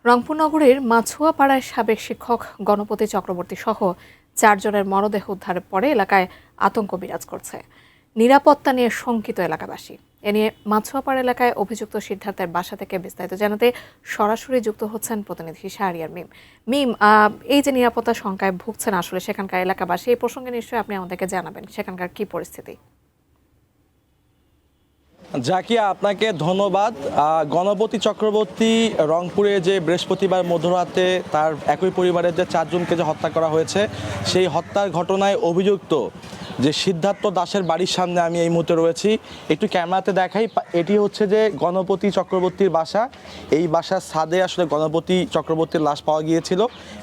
রংপুর নগরীর মাছুয়াপাড়ায় সাবেক শিক্ষক গণপতি চক্রবর্তী সহ 4 জনের মরদেহ উদ্ধারের পরে এলাকায় আতঙ্ক বিরাজ করছে। নিরাপত্তা নিয়ে শঙ্কিত এলাকাবাসী। এ নিয়ে মাছুয়াপাড়া এলাকায় অভিযুক্ত সিদ্ধার্থের বাসা থেকে বিস্তারিত জানাতে সরাসরি যুক্ত হচ্ছেন প্রতিনিধি শাহরিয়ার মিম। মিম, এই যে নিরাপত্তা শঙ্কায় ভুগছেন আসলে সেখানকার এলাকাবাসী, এই প্রসঙ্গে নিশ্চয়ই আপনি আমাদেরকে জানাবেন সেখানকার কি পরিস্থিতি। জাকিয়া, আপনাকে ধন্যবাদ। গণপতি চক্রবর্তী রংপুরে যে বৃহস্পতিবার মধ্যরাতে তার একই পরিবারের যে 4 জনকে যে হত্যা করা হয়েছে, সেই হত্যার ঘটনায় অভিযুক্ত যে সিদ্ধার্থ দাসের বাড়ির সামনে আমি এই মুহূর্তে রয়েছি। একটু ক্যামেরাতে দেখাই, এটি হচ্ছে যে গণপতি চক্রবর্তীর বাসা। এই বাসার ছাদে আসলে গণপতি চক্রবর্তীর লাশ পাওয়া গিয়েছিল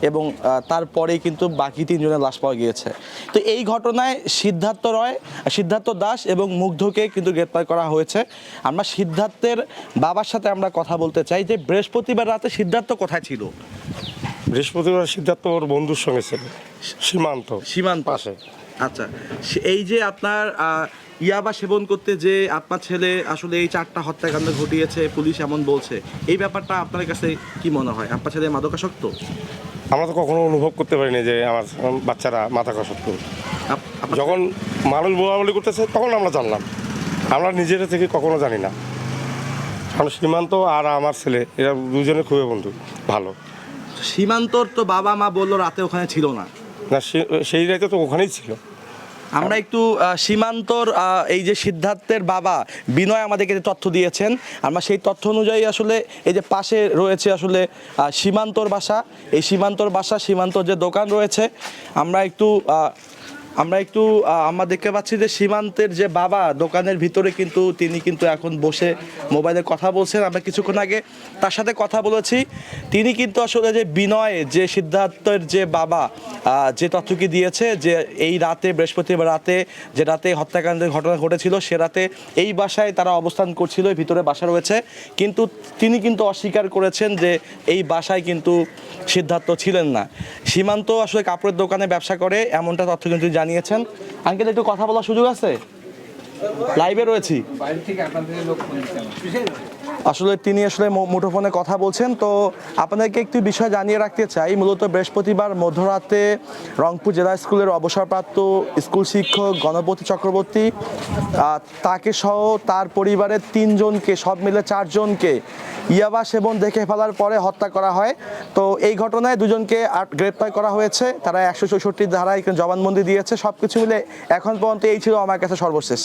এবং তারপরেই কিন্তু বাকি 3 জনের লাশ পাওয়া গিয়েছে। তো এই ঘটনায় সিদ্ধার্থ দাস এবং মুগ্ধকে কিন্তু গ্রেপ্তার করা হয়েছে। আমরা সিদ্ধার্থের বাবার সাথে আমরা কথা বলতে চাই যে বৃহস্পতিবার রাতে সিদ্ধার্থ কোথায় ছিল? বৃহস্পতিবার সিদ্ধার্থ ওর বন্ধুর সঙ্গে ছিল সীমান্ত পাশে। আচ্ছা, এই যে আপনার ইয়াবা সেবন করতে যে আপনার ছেলে আসলে এই 4টা হত্যাকাণ্ড ঘটিয়েছে, পুলিশ এমন বলছে, এই ব্যাপারটা আপনার কাছে কি মনে হয়? আপনার ছেলে মাদকাসক্ত? আমরা তো কখনো অনুভব করতে পারিনি যে আমার বাচ্চারা মাদকাসক্ত। যখন মানুষ বলাবলি করতেছে তখন আমরা জানলাম, আমরা নিজেরা থেকে কখনো জানি না। কারণ সীমান্ত আর আমার ছেলে এরা দুজনে খুবই বন্ধু, ভালো। সীমান্তর তো বাবা মা বললো রাতে ওখানে ছিল না। সেই রাতে তো ওখানেই ছিল। আমরা একটু সীমান্তর এই যে সিদ্ধার্থের বাবা বিনয় আমাদেরকে যে তথ্য দিয়েছেন, আমরা সেই তথ্য অনুযায়ী আসলে এই যে পাশে রয়েছে আসলে সীমান্তর বাসা, এই সীমান্তর যে দোকান রয়েছে, আমরা দেখতে পাচ্ছি যে সীমান্তের যে বাবা দোকানের ভিতরে কিন্তু তিনি কিন্তু এখন বসে মোবাইলে কথা বলছেন। আমরা কিছুক্ষণ আগে তার সাথে কথা বলেছি। তিনি কিন্তু আসলে যে বিনয়, যে সিদ্ধার্থের যে বাবা, যে তথ্যটি দিয়েছে যে এই রাতে, বৃহস্পতিবার রাতে, যে রাতে হত্যাকাণ্ডের ঘটনা ঘটেছিল, সে রাতে এই বাসায় তারা অবস্থান করছিল, ভিতরে বাসা রয়েছে, কিন্তু তিনি কিন্তু অস্বীকার করেছেন যে এই বাসায় কিন্তু সিদ্ধার্থ ছিলেন না। সীমান্ত আসলে কাপড়ের দোকানে ব্যবসা করে, এমনটা তথ্য কিন্তু জানিয়েছেন। আঙ্কেল, একটু কথা বলার সুযোগ আছে? লাইভে রয়েছি। আসলে তিনি আসলে মুঠোফোনে কথা বলছেন। তো আপনাদেরকে একটু বিষয় জানিয়ে রাখতে চাই, মূলত বৃহস্পতিবার মধ্যরাতে রংপুর জেলা স্কুলের অবসরপ্রাপ্ত স্কুল শিক্ষক গণপতি চক্রবর্তী, তাকে সহ তার পরিবারের 3 জনকে, সব মিলে 4 জনকে ইয়াবা সেবন দেখে ফেলার পরে হত্যা করা হয়। তো এই ঘটনায় 2 জনকে গ্রেপ্তার করা হয়েছে। তারা 164 ধারায় জবানবন্দি দিয়েছে। সব কিছু মিলে এখন পর্যন্ত এই ছিল আমার কাছে সর্বশেষ।